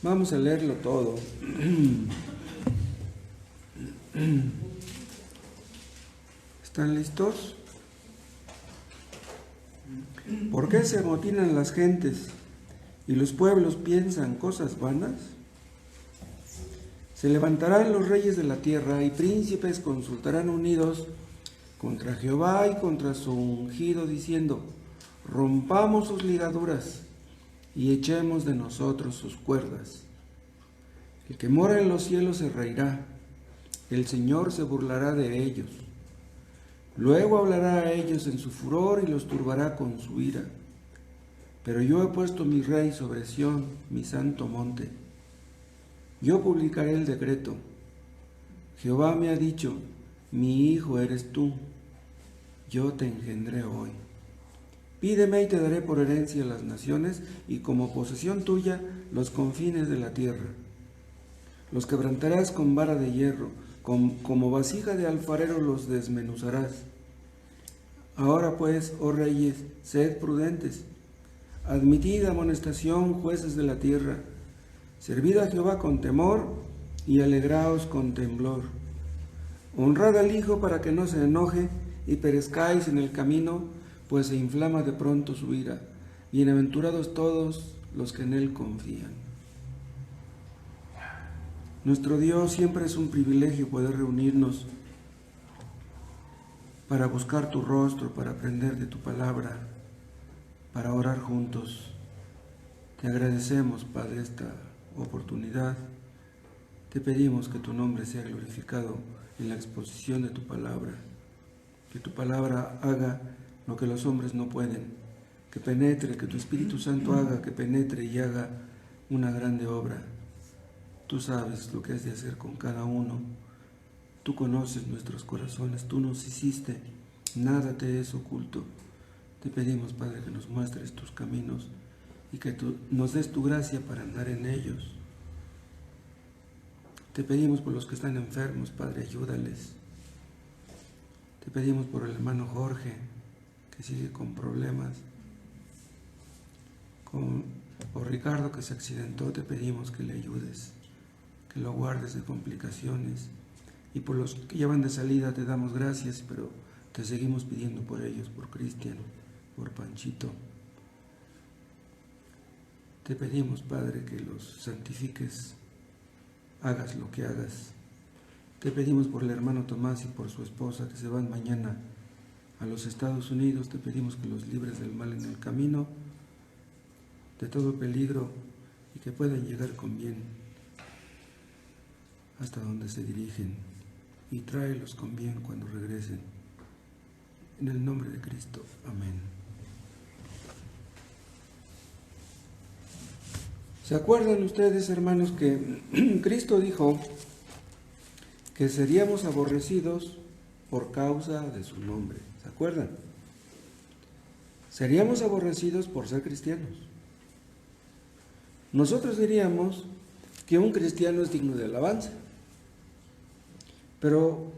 Vamos a leerlo todo. ¿Están listos? ¿Por qué se amotinan las gentes y los pueblos piensan cosas vanas? Se levantarán los reyes de la tierra y príncipes consultarán unidos contra Jehová y contra su ungido, diciendo: rompamos sus ligaduras y echemos de nosotros sus cuerdas. El que mora en los cielos se reirá, el Señor se burlará de ellos. Luego hablará a ellos en su furor y los turbará con su ira. Pero yo he puesto mi rey sobre Sión, mi santo monte. Yo publicaré el decreto. Jehová me ha dicho: mi hijo eres tú, yo te engendré hoy. Pídeme y te daré por herencia las naciones y como posesión tuya los confines de la tierra. Los quebrantarás con vara de hierro, como vasija de alfarero los desmenuzarás. Ahora pues, oh reyes, sed prudentes. Admitid amonestación, jueces de la tierra. Servid a Jehová con temor y alegraos con temblor. Honrad al Hijo para que no se enoje y perezcáis en el camino, pues se inflama de pronto su ira. Bienaventurados todos los que en Él confían. Nuestro Dios, siempre es un privilegio poder reunirnos para buscar tu rostro, para aprender de tu palabra, para orar juntos. Te agradecemos, Padre, esta oportunidad. Te pedimos que tu nombre sea glorificado en la exposición de tu palabra, que tu palabra haga lo que los hombres no pueden, que penetre, que tu Espíritu Santo haga que penetre y haga una grande obra. Tú sabes lo que has de hacer con cada uno. Tú conoces nuestros corazones, tú nos hiciste, nada te es oculto. Te pedimos, Padre, que nos muestres tus caminos y que tú nos des tu gracia para andar en ellos. Te pedimos por los que están enfermos, Padre, ayúdales. Te pedimos por el hermano Jorge, que sigue con problemas, por Ricardo, que se accidentó. Te pedimos que le ayudes, que lo guardes de complicaciones. Y por los que ya van de salida te damos gracias, pero te seguimos pidiendo por ellos, por Cristian, por Panchito. Te pedimos, Padre, que los santifiques, hagas lo que hagas. Te pedimos por el hermano Tomás y por su esposa, que se van mañana a los Estados Unidos. Te pedimos que los libres del mal en el camino, de todo peligro, y que puedan llegar con bien hasta donde se dirigen, y tráelos con bien cuando regresen. En el nombre de Cristo. Amén. ¿Se acuerdan ustedes, hermanos, que Cristo dijo que seríamos aborrecidos por causa de su nombre? ¿Se acuerdan? Seríamos aborrecidos por ser cristianos. Nosotros diríamos que un cristiano es digno de alabanza. Pero,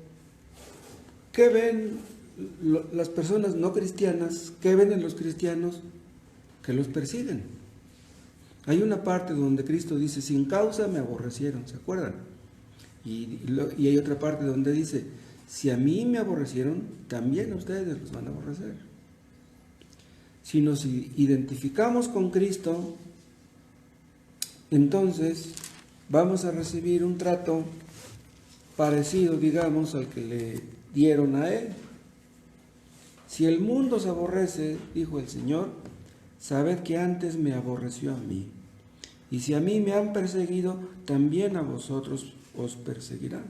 ¿qué ven las personas no cristianas? ¿Qué ven en los cristianos? Que los persiguen. Hay una parte donde Cristo dice: sin causa me aborrecieron, ¿se acuerdan? Y hay otra parte donde dice: si a mí me aborrecieron, también a ustedes los van a aborrecer. Si nos identificamos con Cristo, entonces vamos a recibir un trato parecido, digamos, al que le dieron a Él. Si el mundo se aborrece, dijo el Señor, sabed que antes me aborreció a mí. Y si a mí me han perseguido, también a vosotros os perseguirán.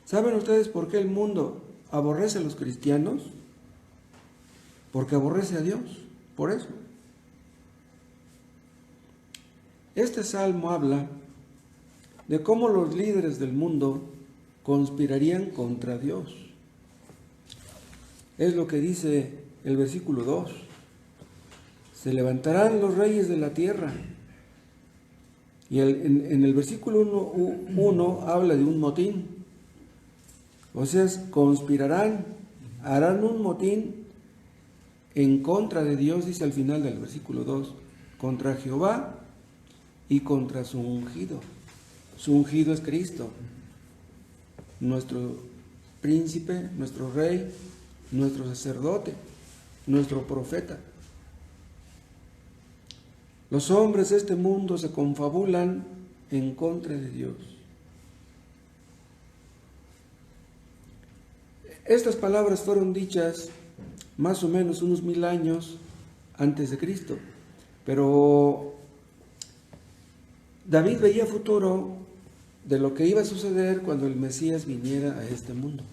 ¿Saben ustedes por qué el mundo aborrece a los cristianos? Porque aborrece a Dios, por eso. Este salmo habla de cómo los líderes del mundo conspirarían contra Dios. Es lo que dice el versículo 2. Se levantarán los reyes de la tierra. Y en el versículo 1 habla de un motín. O sea, conspirarán, harán un motín en contra de Dios, dice al final del versículo 2, contra Jehová y contra su ungido. Su ungido es Cristo, nuestro príncipe, nuestro rey, nuestro sacerdote, nuestro profeta. Los hombres de este mundo se confabulan en contra de Dios. Estas palabras fueron dichas más o menos unos 1000 años antes de Cristo, pero David veía futuro de lo que iba a suceder cuando el Mesías viniera a este mundo,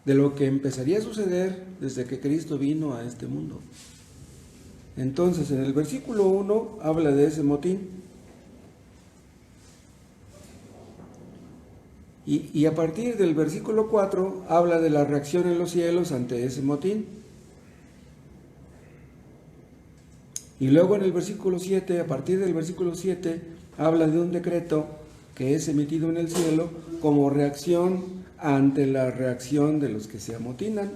de lo que empezaría a suceder desde que Cristo vino a este mundo. Entonces, en el versículo 1 habla de ese motín. Y a partir del versículo 4 habla de la reacción en los cielos ante ese motín. Y luego en el versículo 7, a partir del versículo 7, habla de un decreto que es emitido en el cielo como reacción ante la reacción de los que se amotinan.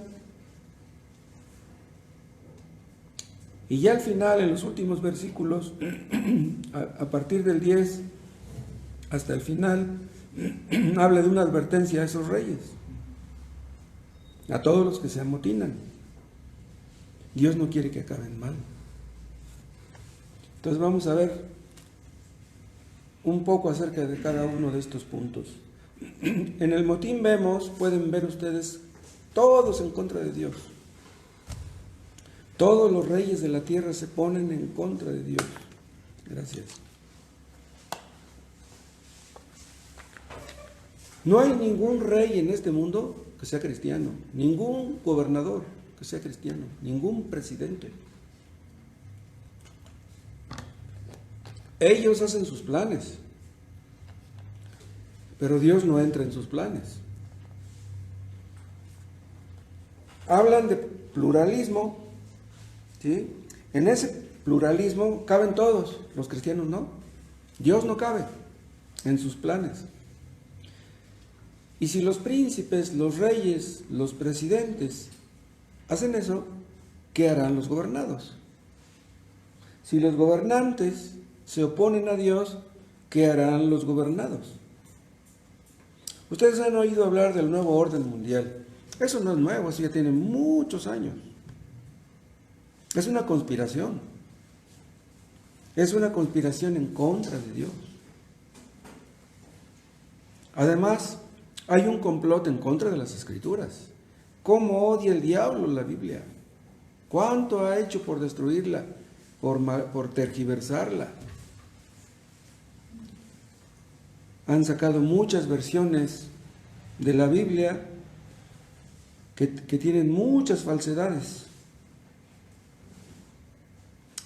Y ya al final, en los últimos versículos, a partir del 10 hasta el final, habla de una advertencia a esos reyes, a todos los que se amotinan. Dios no quiere que acaben mal. Entonces vamos a ver un poco acerca de cada uno de estos puntos. En el motín pueden ver ustedes, todos en contra de Dios. Todos los reyes de la tierra se ponen en contra de Dios. Gracias. No hay ningún rey en este mundo que sea cristiano, ningún gobernador que sea cristiano, ningún presidente. Ellos hacen sus planes, pero Dios no entra en sus planes. Hablan de pluralismo, ¿sí? En ese pluralismo caben todos, los cristianos no. Dios no cabe en sus planes. Y si los príncipes, los reyes, los presidentes hacen eso, ¿qué harán los gobernados? Si los gobernantes se oponen a Dios, ¿qué harán los gobernados? Ustedes han oído hablar del nuevo orden mundial. Eso no es nuevo, eso ya tiene muchos años. Es una conspiración. Es una conspiración en contra de Dios. Además, hay un complot en contra de las Escrituras. ¿Cómo odia el diablo la Biblia? ¿Cuánto ha hecho por destruirla, por tergiversarla? Han sacado muchas versiones de la Biblia que tienen muchas falsedades.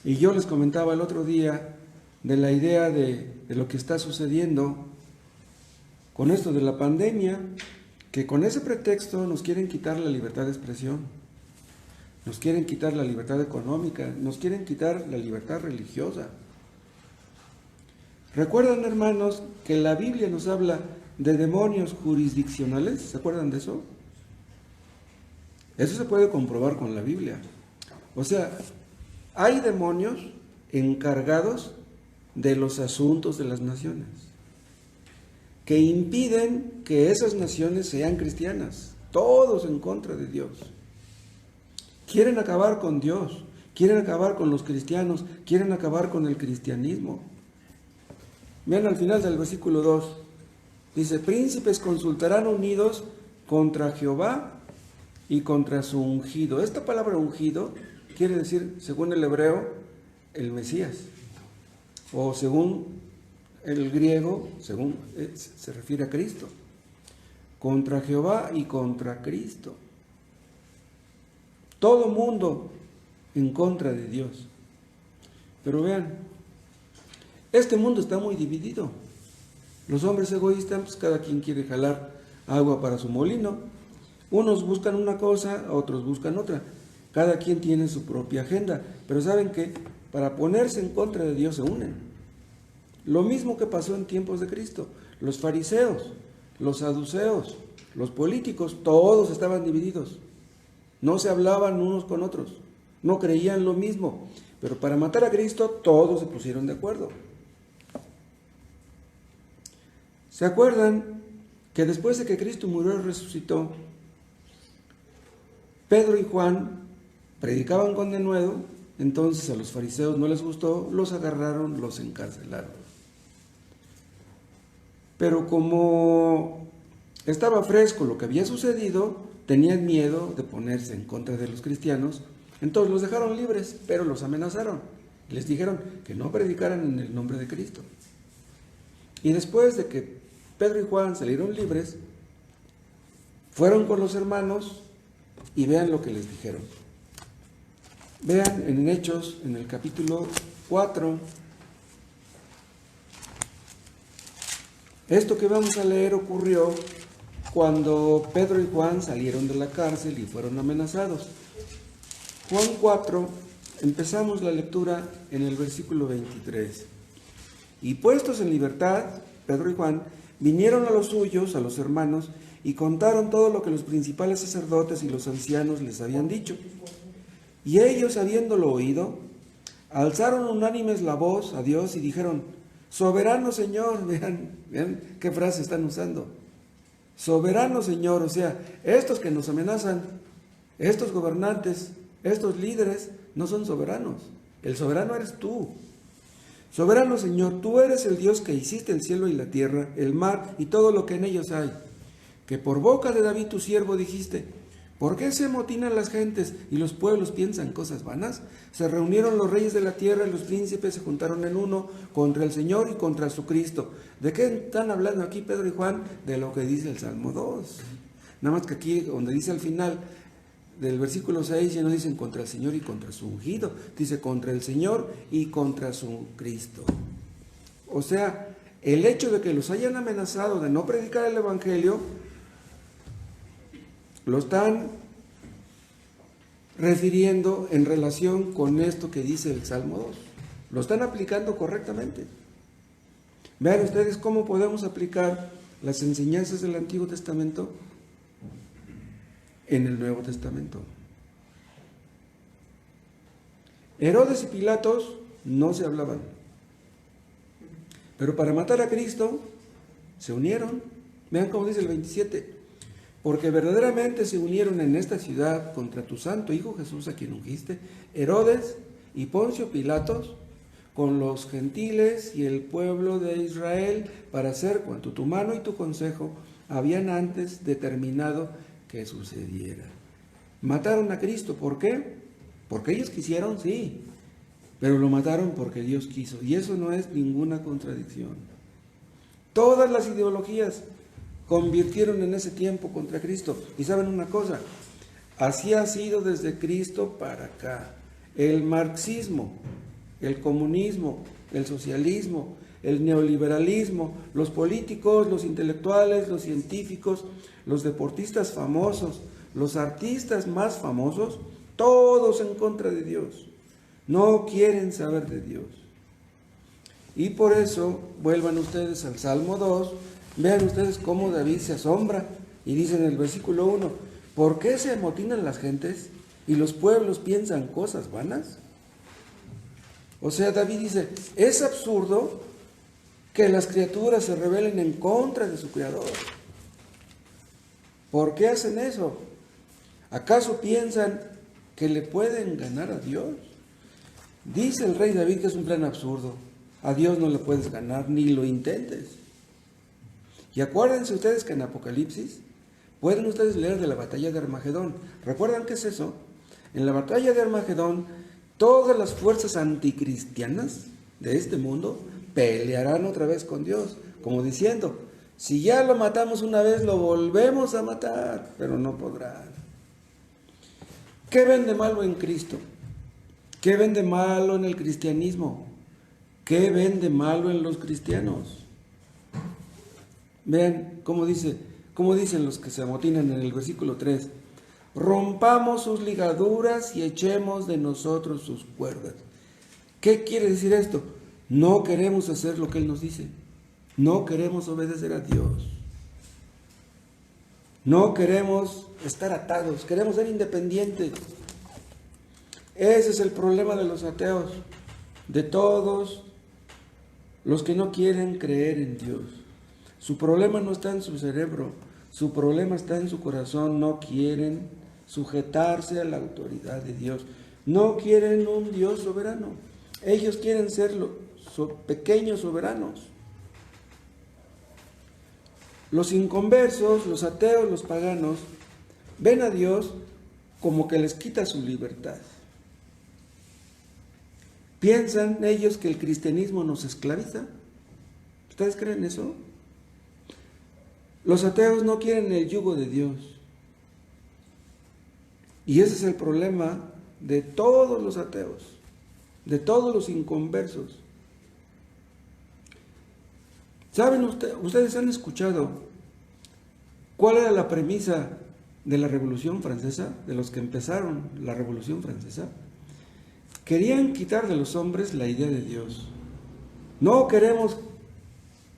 Y yo les comentaba el otro día de la idea de lo que está sucediendo con esto de la pandemia, que con ese pretexto nos quieren quitar la libertad de expresión, nos quieren quitar la libertad económica, nos quieren quitar la libertad religiosa. ¿Recuerdan, hermanos, que la Biblia nos habla de demonios jurisdiccionales? ¿Se acuerdan de eso? Eso se puede comprobar con la Biblia. O sea, hay demonios encargados de los asuntos de las naciones, que impiden que esas naciones sean cristianas, todos en contra de Dios. Quieren acabar con Dios, quieren acabar con los cristianos, quieren acabar con el cristianismo. Vean al final del versículo 2, dice, príncipes consultarán unidos contra Jehová y contra su ungido. Esta palabra ungido quiere decir, según el hebreo, el Mesías, o según el griego, se refiere a Cristo. Contra Jehová y contra Cristo. Todo mundo en contra de Dios. Pero vean, este mundo está muy dividido. Los hombres egoístas, pues cada quien quiere jalar agua para su molino. Unos buscan una cosa, otros buscan otra. Cada quien tiene su propia agenda. Pero ¿saben qué? Para ponerse en contra de Dios se unen. Lo mismo que pasó en tiempos de Cristo. Los fariseos, los saduceos, los políticos, todos estaban divididos. No se hablaban unos con otros. No creían lo mismo. Pero para matar a Cristo todos se pusieron de acuerdo. ¿Se acuerdan que después de que Cristo murió y resucitó, Pedro y Juan predicaban con denuedo? Entonces a los fariseos no les gustó, los agarraron, los encarcelaron. Pero como estaba fresco lo que había sucedido, tenían miedo de ponerse en contra de los cristianos, entonces los dejaron libres, pero los amenazaron. Les dijeron que no predicaran en el nombre de Cristo. Y después de que Pedro y Juan salieron libres, fueron con los hermanos y vean lo que les dijeron. Vean en Hechos, en el capítulo 4, esto que vamos a leer ocurrió cuando Pedro y Juan salieron de la cárcel y fueron amenazados. Juan 4, empezamos la lectura en el versículo 23. Y puestos en libertad, Pedro y Juan vinieron a los suyos, a los hermanos, y contaron todo lo que los principales sacerdotes y los ancianos les habían dicho. Y ellos, habiéndolo oído, alzaron unánimes la voz a Dios y dijeron: Soberano Señor, vean qué frase están usando. Soberano Señor, o sea, estos que nos amenazan, estos gobernantes, estos líderes, no son soberanos. El soberano eres tú. Soberano Señor, tú eres el Dios que hiciste el cielo y la tierra, el mar y todo lo que en ellos hay. Que por boca de David tu siervo dijiste: ¿por qué se amotinan las gentes y los pueblos piensan cosas vanas? Se reunieron los reyes de la tierra y los príncipes se juntaron en uno contra el Señor y contra su Cristo. ¿De qué están hablando aquí Pedro y Juan? De lo que dice el Salmo 2. Nada más que aquí, donde dice al final del versículo 6, ya no dicen contra el Señor y contra su ungido, dice contra el Señor y contra su Cristo. O sea, el hecho de que los hayan amenazado de no predicar el Evangelio, lo están refiriendo en relación con esto que dice el Salmo 2. Lo están aplicando correctamente. Vean ustedes cómo podemos aplicar las enseñanzas del Antiguo Testamento en el Nuevo Testamento. Herodes y Pilatos no se hablaban, pero para matar a Cristo se unieron. Vean cómo dice el 27: porque verdaderamente se unieron en esta ciudad contra tu santo Hijo Jesús, a quien ungiste, Herodes y Poncio Pilatos, con los gentiles y el pueblo de Israel, para hacer cuanto tu mano y tu consejo habían antes determinado que sucediera. Mataron a Cristo, ¿por qué? Porque ellos quisieron, sí, pero lo mataron porque Dios quiso, y eso no es ninguna contradicción. Todas las ideologías convirtieron en ese tiempo contra Cristo. Y saben una cosa, así ha sido desde Cristo para acá. El marxismo, el comunismo, el socialismo, el neoliberalismo, los políticos, los intelectuales, los científicos, los deportistas famosos, los artistas más famosos, todos en contra de Dios. No quieren saber de Dios. Y por eso, vuelvan ustedes al Salmo 2, vean ustedes cómo David se asombra y dice en el versículo 1: ¿por qué se amotinan las gentes y los pueblos piensan cosas vanas? O sea, David dice, es absurdo que las criaturas se rebelen en contra de su Creador. ¿Por qué hacen eso? ¿Acaso piensan que le pueden ganar a Dios? Dice el rey David que es un plan absurdo. A Dios no le puedes ganar, ni lo intentes. Y acuérdense ustedes que en Apocalipsis pueden ustedes leer de la batalla de Armagedón. ¿Recuerdan qué es eso? En la batalla de Armagedón, todas las fuerzas anticristianas de este mundo pelearán otra vez con Dios, como diciendo, si ya lo matamos una vez, lo volvemos a matar, pero no podrán. ¿Qué ven de malo en Cristo? ¿Qué ven de malo en el cristianismo? ¿Qué ven de malo en los cristianos? Vean cómo dicen los que se amotinan en el versículo 3. Rompamos sus ligaduras y echemos de nosotros sus cuerdas. ¿Qué quiere decir esto? No queremos hacer lo que Él nos dice. No queremos obedecer a Dios. No queremos estar atados, queremos ser independientes. Ese es el problema de los ateos, de todos los que no quieren creer en Dios. Su problema no está en su cerebro, su problema está en su corazón. No quieren sujetarse a la autoridad de Dios. No quieren un Dios soberano. Ellos quieren ser pequeños soberanos. Los inconversos, los ateos, los paganos, ven a Dios como que les quita su libertad. ¿Piensan ellos que el cristianismo nos esclaviza? ¿Ustedes creen eso? Los ateos no quieren el yugo de Dios. Y ese es el problema de todos los ateos, de todos los inconversos. ¿Saben ustedes han escuchado cuál era la premisa de la Revolución Francesa, de los que empezaron la Revolución Francesa? Querían quitar de los hombres la idea de Dios. No queremos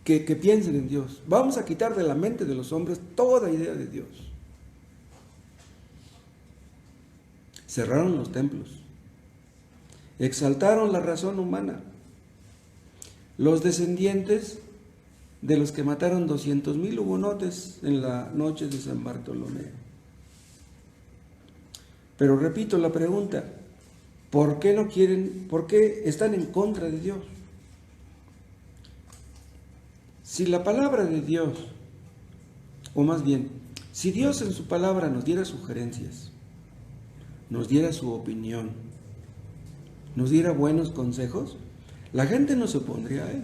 que piensen en Dios. Vamos a quitar de la mente de los hombres toda idea de Dios. Cerraron los templos. Exaltaron la razón humana. Los descendientes de los que mataron 200,000 hugonotes en la noche de San Bartolomé. Pero repito la pregunta, ¿por qué no quieren, por qué están en contra de Dios? Si la palabra de Dios, o más bien, si Dios en su palabra nos diera sugerencias, nos diera su opinión, nos diera buenos consejos, la gente no se opondría a Él.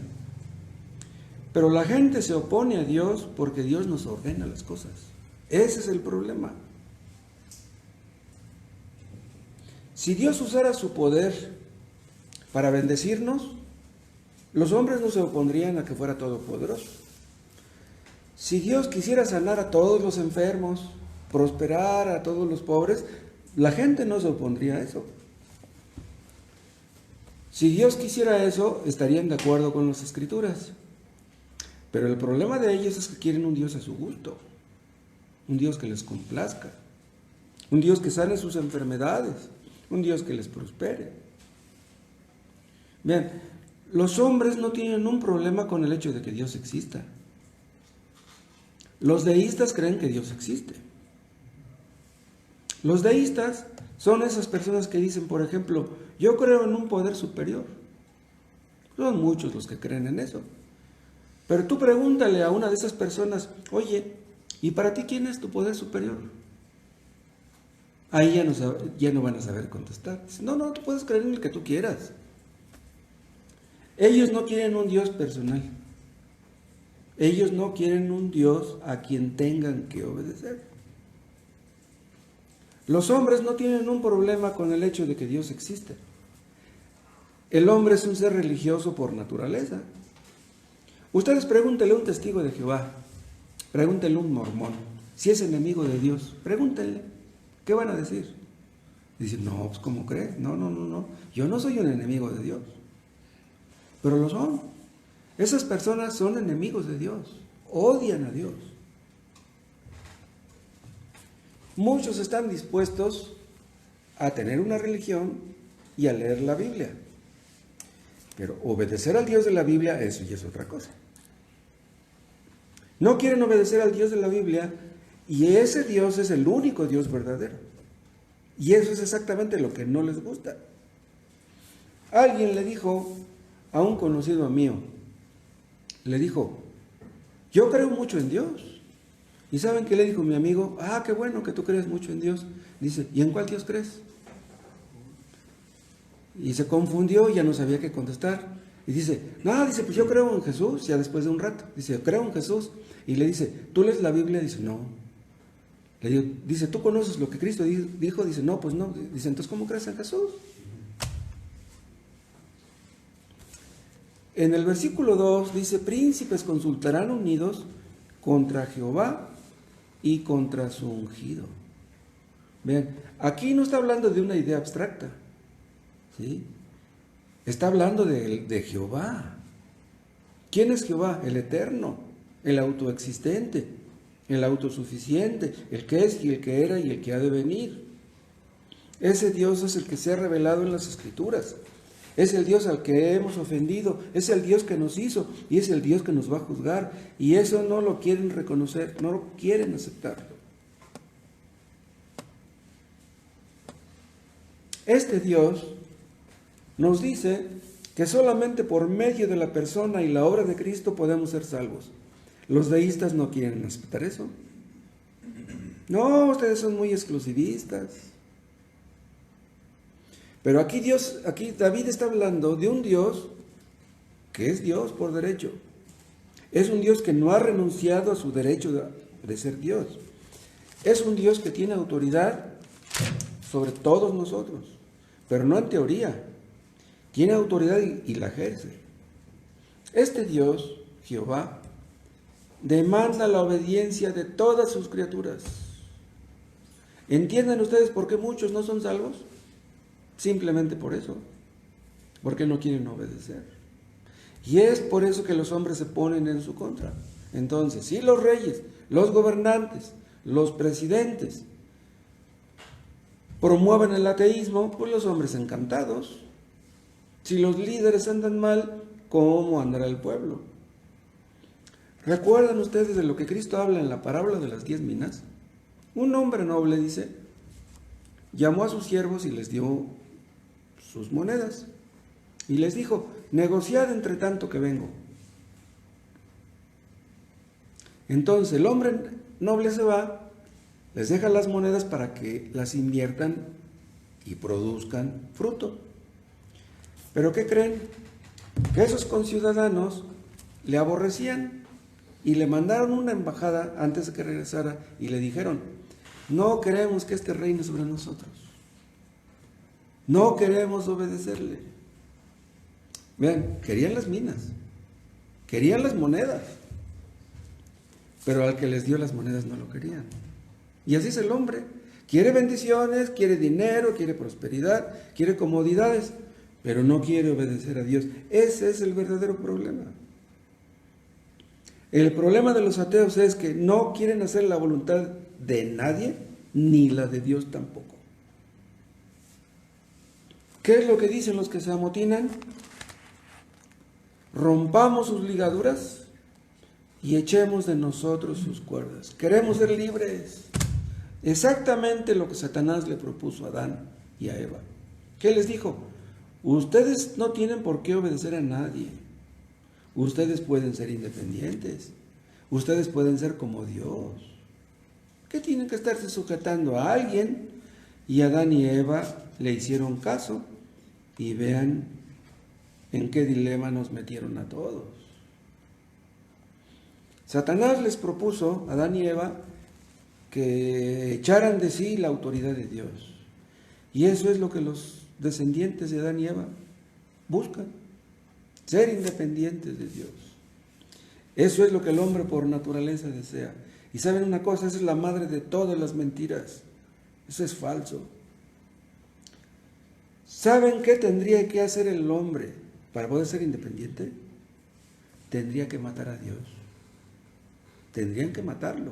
Pero la gente se opone a Dios porque Dios nos ordena las cosas. Ese es el problema. Si Dios usara su poder para bendecirnos, los hombres no se opondrían a que fuera todopoderoso. Si Dios quisiera sanar a todos los enfermos, prosperar a todos los pobres, la gente no se opondría a eso. Si Dios quisiera eso, estarían de acuerdo con las Escrituras. Pero el problema de ellos es que quieren un Dios a su gusto, un Dios que les complazca, un Dios que sane sus enfermedades, un Dios que les prospere. Vean, los hombres no tienen un problema con el hecho de que Dios exista. Los deístas creen que Dios existe. Los deístas son esas personas que dicen, por ejemplo, yo creo en un poder superior. Son muchos los que creen en eso. Pero tú pregúntale a una de esas personas, oye, ¿y para ti quién es tu poder superior? Ahí ya no van a saber contestar. Dicen, no, tú puedes creer en el que tú quieras. Ellos no quieren un Dios personal. Ellos no quieren un Dios a quien tengan que obedecer. Los hombres no tienen un problema con el hecho de que Dios existe. El hombre es un ser religioso por naturaleza. Ustedes pregúntenle a un testigo de Jehová, pregúntenle a un mormón, si es enemigo de Dios, pregúntenle, ¿qué van a decir? Dicen, no, pues ¿cómo crees? No, yo no soy un enemigo de Dios. Pero lo son. Esas personas son enemigos de Dios, odian a Dios. Muchos están dispuestos a tener una religión y a leer la Biblia. Pero obedecer al Dios de la Biblia, eso ya es otra cosa. No quieren obedecer al Dios de la Biblia y ese Dios es el único Dios verdadero. Y eso es exactamente lo que no les gusta. Alguien le dijo a un conocido mío, le dijo, yo creo mucho en Dios. ¿Y saben qué le dijo mi amigo? Ah, qué bueno que tú crees mucho en Dios. Dice, ¿y en cuál Dios crees? Y se confundió y ya no sabía qué contestar. Y dice, pues yo creo en Jesús, ya después de un rato. Dice, creo en Jesús. Y le dice, ¿tú lees la Biblia? Dice, no. Le digo, dice, ¿tú conoces lo que Cristo dijo? Dice, no, pues no. Dice, entonces, ¿cómo crees en Jesús? En el versículo 2 dice, príncipes consultarán unidos contra Jehová y contra su ungido. Vean, aquí no está hablando de una idea abstracta, ¿sí? Está hablando de Jehová. ¿Quién es Jehová? El eterno, el autoexistente, el autosuficiente, el que es y el que era y el que ha de venir. Ese Dios es el que se ha revelado en las Escrituras. Es el Dios al que hemos ofendido, es el Dios que nos hizo y es el Dios que nos va a juzgar. Y eso no lo quieren reconocer, no lo quieren aceptarlo. Este Dios nos dice que solamente por medio de la persona y la obra de Cristo podemos ser salvos. Los deístas no quieren aceptar eso. No, ustedes son muy exclusivistas. Pero aquí David está hablando de un Dios que es Dios por derecho. Es un Dios que no ha renunciado a su derecho de ser Dios. Es un Dios que tiene autoridad sobre todos nosotros, pero no en teoría. Tiene autoridad y la ejerce. Este Dios, Jehová, demanda la obediencia de todas sus criaturas. ¿Entienden ustedes por qué muchos no son salvos? Simplemente por eso, porque no quieren obedecer. Y es por eso que los hombres se ponen en su contra. Entonces, si los reyes, los gobernantes, los presidentes promueven el ateísmo, pues los hombres encantados. Si los líderes andan mal, ¿cómo andará el pueblo? ¿Recuerdan ustedes de lo que Cristo habla en la parábola de las 10 minas? Un hombre noble, dice, llamó a sus siervos y les dio sus monedas. Y les dijo, negociad entre tanto que vengo. Entonces el hombre noble se va, les deja las monedas para que las inviertan y produzcan fruto. ¿Pero qué creen? Que esos conciudadanos le aborrecían y le mandaron una embajada antes de que regresara y le dijeron, no queremos que este reine sobre nosotros. No queremos obedecerle. Vean, querían las minas, querían las monedas, pero al que les dio las monedas no lo querían. Y así es el hombre. Quiere bendiciones, quiere dinero, quiere prosperidad, quiere comodidades, pero no quiere obedecer a Dios. Ese es el verdadero problema. El problema de los ateos es que no quieren hacer la voluntad de nadie, ni la de Dios tampoco. ¿Qué es lo que dicen los que se amotinan? Rompamos sus ligaduras y echemos de nosotros sus cuerdas. Queremos ser libres. Exactamente lo que Satanás le propuso a Adán y a Eva. ¿Qué les dijo? Ustedes no tienen por qué obedecer a nadie. Ustedes pueden ser independientes. Ustedes pueden ser como Dios. ¿Qué tienen que estarse sujetando a alguien? Y Adán y Eva le hicieron caso. Y vean en qué dilema nos metieron a todos. Satanás les propuso a Adán y Eva que echaran de sí la autoridad de Dios. Y eso es lo que los descendientes de Adán y Eva buscan. Ser independientes de Dios. Eso es lo que el hombre por naturaleza desea. Y saben una cosa, esa es la madre de todas las mentiras. Eso es falso. ¿Saben qué tendría que hacer el hombre para poder ser independiente? Tendría que matar a Dios. Tendrían que matarlo.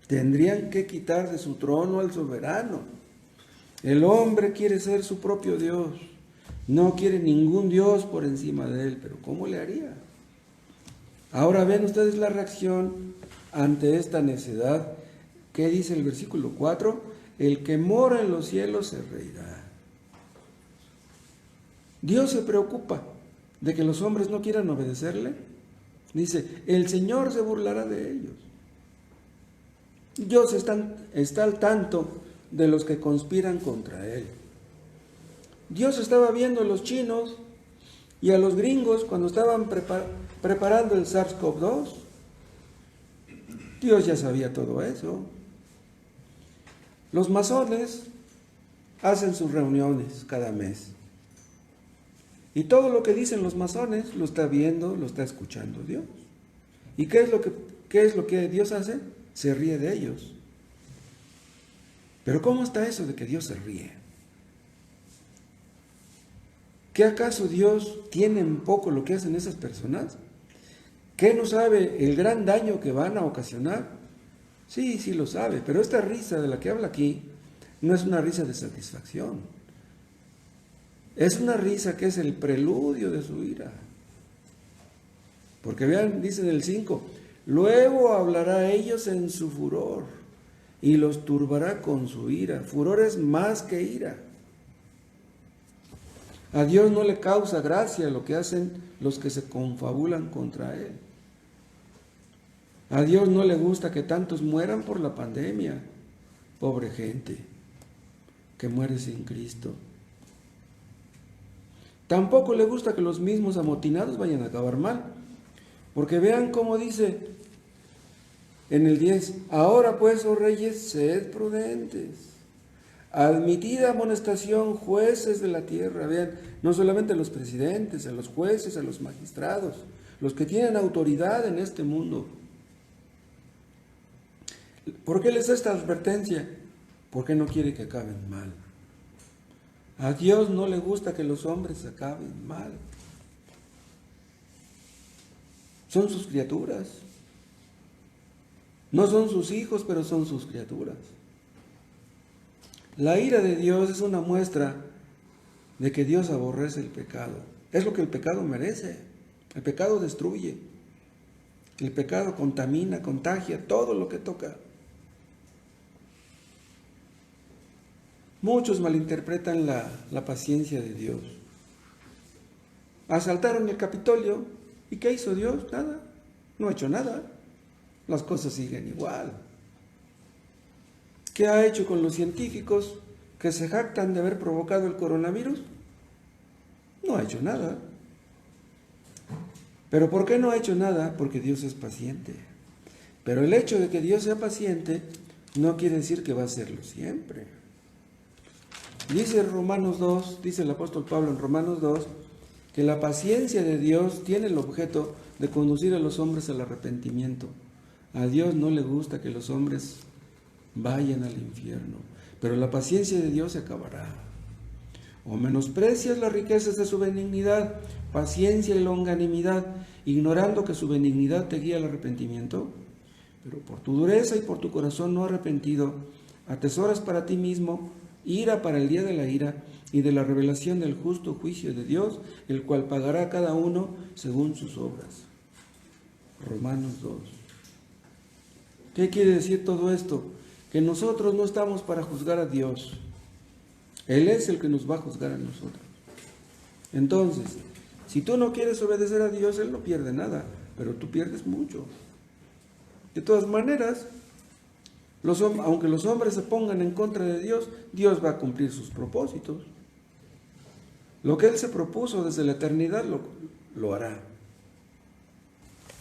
Tendrían que quitar de su trono al soberano. El hombre quiere ser su propio Dios. No quiere ningún Dios por encima de él. Pero ¿cómo le haría? Ahora ven ustedes la reacción ante esta necedad. ¿Qué dice el versículo 4? El que mora en los cielos se reirá. Dios se preocupa de que los hombres no quieran obedecerle. Dice, el Señor se burlará de ellos. Dios está al tanto de los que conspiran contra Él. Dios estaba viendo a los chinos y a los gringos cuando estaban preparando el SARS-CoV-2. Dios ya sabía todo eso. Los masones hacen sus reuniones cada mes. Y todo lo que dicen los masones lo está viendo, lo está escuchando Dios. ¿Y qué es lo que Dios hace? Se ríe de ellos. Pero ¿cómo está eso de que Dios se ríe? ¿Qué acaso Dios tiene en poco lo que hacen esas personas? ¿Qué no sabe el gran daño que van a ocasionar? Sí, sí lo sabe, pero esta risa de la que habla aquí no es una risa de satisfacción. Es una risa que es el preludio de su ira. Porque vean, dice en el 5, luego hablará a ellos en su furor y los turbará con su ira. Furor es más que ira. A Dios no le causa gracia lo que hacen los que se confabulan contra Él. A Dios no le gusta que tantos mueran por la pandemia. Pobre gente que muere sin Cristo. Tampoco le gusta que los mismos amotinados vayan a acabar mal. Porque vean cómo dice en el 10, ahora pues, oh reyes, sed prudentes. Admitid amonestación, jueces de la tierra. Vean, no solamente a los presidentes, a los jueces, a los magistrados, los que tienen autoridad en este mundo. ¿Por qué les da esta advertencia? Porque no quiere que acaben mal. A Dios no le gusta que los hombres acaben mal. Son sus criaturas. No son sus hijos, pero son sus criaturas. La ira de Dios es una muestra de que Dios aborrece el pecado. Es lo que el pecado merece. El pecado destruye. El pecado contamina, contagia todo lo que toca. Muchos malinterpretan la paciencia de Dios. Asaltaron el Capitolio. ¿Y qué hizo Dios? Nada. No ha hecho nada. Las cosas siguen igual. ¿Qué ha hecho con los científicos que se jactan de haber provocado el coronavirus? No ha hecho nada. ¿Pero por qué no ha hecho nada? Porque Dios es paciente. Pero el hecho de que Dios sea paciente no quiere decir que va a serlo siempre. Dice Romanos 2, dice el apóstol Pablo en Romanos 2, que la paciencia de Dios tiene el objeto de conducir a los hombres al arrepentimiento. A Dios no le gusta que los hombres vayan al infierno, pero la paciencia de Dios se acabará. O menosprecias las riquezas de su benignidad, paciencia y longanimidad, ignorando que su benignidad te guía al arrepentimiento. Pero por tu dureza y por tu corazón no arrepentido, atesoras para ti mismo ira para el día de la ira y de la revelación del justo juicio de Dios, el cual pagará a cada uno según sus obras. Romanos 2. ¿Qué quiere decir todo esto? Que nosotros no estamos para juzgar a Dios. Él es el que nos va a juzgar a nosotros. Entonces, si tú no quieres obedecer a Dios, Él no pierde nada, pero tú pierdes mucho. De todas maneras, aunque los hombres se pongan en contra de Dios, Dios va a cumplir sus propósitos. Lo que Él se propuso desde la eternidad lo hará.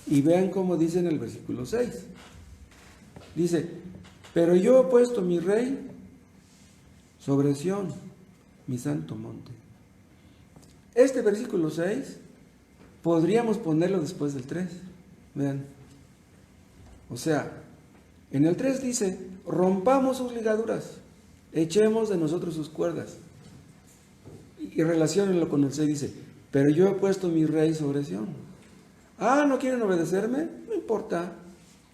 Y vean cómo dice en el versículo 6. Dice, pero yo he puesto mi rey sobre Sión, mi santo monte. Este versículo 6 podríamos ponerlo después del 3. Vean. O sea, en el 3 dice, rompamos sus ligaduras, echemos de nosotros sus cuerdas. Y relaciónenlo con el 6, dice, pero yo he puesto mi rey sobre Sión. Ah, ¿no quieren obedecerme? No importa,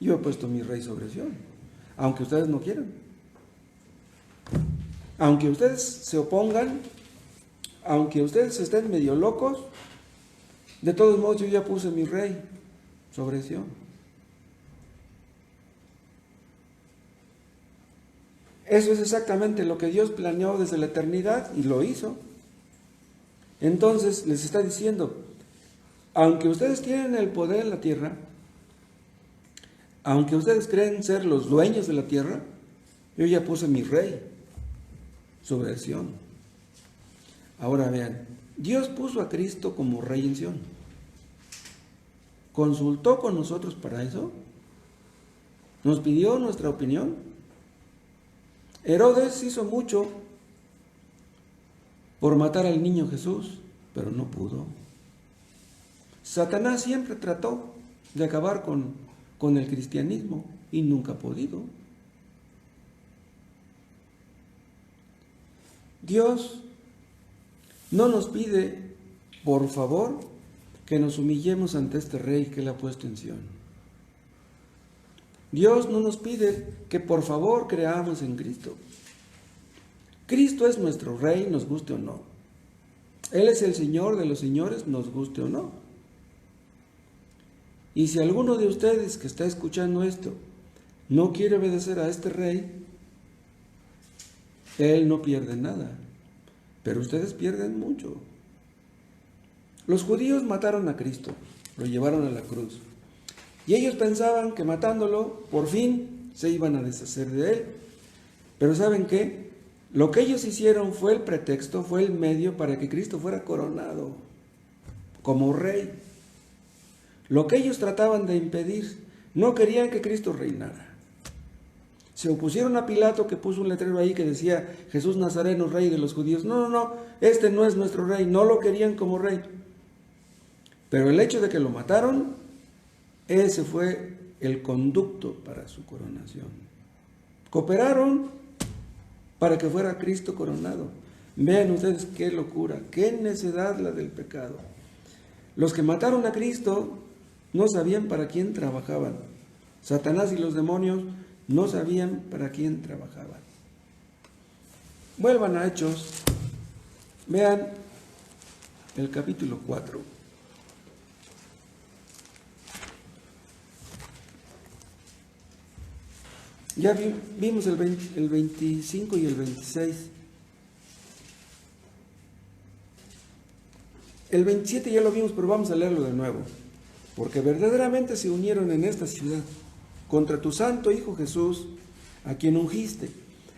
yo he puesto mi rey sobre Sión, aunque ustedes no quieran. Aunque ustedes se opongan, aunque ustedes estén medio locos, de todos modos yo ya puse mi rey sobre Sión. Eso es exactamente lo que Dios planeó desde la eternidad y lo hizo. Entonces les está diciendo, aunque ustedes tienen el poder en la tierra, aunque ustedes creen ser los dueños de la tierra, yo ya puse mi rey sobre Sión. Ahora vean, Dios puso a Cristo como rey en Sión. ¿Consultó con nosotros para eso? ¿Nos pidió nuestra opinión? Herodes hizo mucho por matar al niño Jesús, pero no pudo. Satanás siempre trató de acabar con el cristianismo y nunca ha podido. Dios no nos pide, por favor, que nos humillemos ante este rey que Él ha puesto en Sión. Dios no nos pide que por favor creamos en Cristo. Cristo es nuestro Rey, nos guste o no. Él es el Señor de los señores, nos guste o no. Y si alguno de ustedes que está escuchando esto no quiere obedecer a este Rey, Él no pierde nada, pero ustedes pierden mucho. Los judíos mataron a Cristo, lo llevaron a la cruz. Y ellos pensaban que matándolo, por fin se iban a deshacer de Él. Pero ¿saben qué? Lo que ellos hicieron fue el pretexto, fue el medio para que Cristo fuera coronado como Rey. Lo que ellos trataban de impedir, no querían que Cristo reinara. Se opusieron a Pilato, que puso un letrero ahí que decía Jesús Nazareno, Rey de los judíos. No, este no es nuestro Rey, no lo querían como Rey. Pero el hecho de que lo mataron, ese fue el conducto para su coronación. Cooperaron para que fuera Cristo coronado. Vean ustedes qué locura, qué necedad la del pecado. Los que mataron a Cristo no sabían para quién trabajaban. Satanás y los demonios no sabían para quién trabajaban. Vuelvan a Hechos, vean el capítulo 4. Ya vimos el 25 y el 26. El 27 ya lo vimos, pero vamos a leerlo de nuevo. Porque verdaderamente se unieron en esta ciudad contra tu santo Hijo Jesús, a quien ungiste,